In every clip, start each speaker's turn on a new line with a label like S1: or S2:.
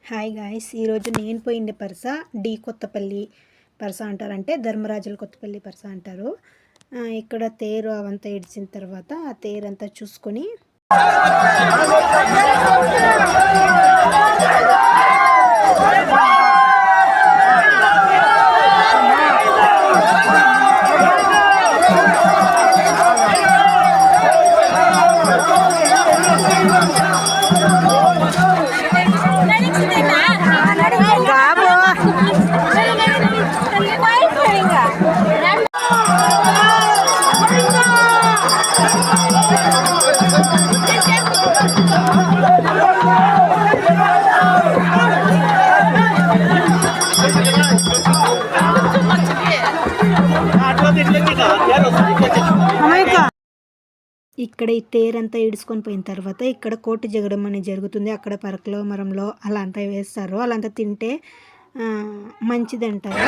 S1: Hi guys, ఈరోజు నేను పోయిండే పరస కొత్తపల్లి పరస అంటారు, అంటే ధర్మరాజుల కొత్తపల్లి పరస అంటారు. ఇక్కడ తేరు అవంతా ఇడిచిన తర్వాత ఆ తేరంతా చూసుకొని ఇక్కడ ఈ తేరంతా ఈడ్చుకొని పోయిన తర్వాత ఇక్కడ కోటి జగడం అనేది జరుగుతుంది. అక్కడ పరకలో మరంలో అలా అంతా వేస్తారు. అలా అంతా తింటే మంచిది అంటారు.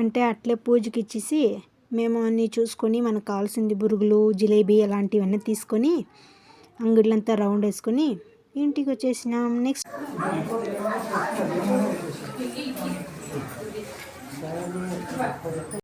S1: అంటే అట్లే పూజకి ఇచ్చేసి మేము అన్నీ చూసుకొని మనకు కావాల్సింది బురుగులు, జిలేబీ అలాంటివన్నీ తీసుకొని అంగడిలంతా రౌండ్ వేసుకొని ఇంటికి వచ్చేసినాం. నెక్స్ట్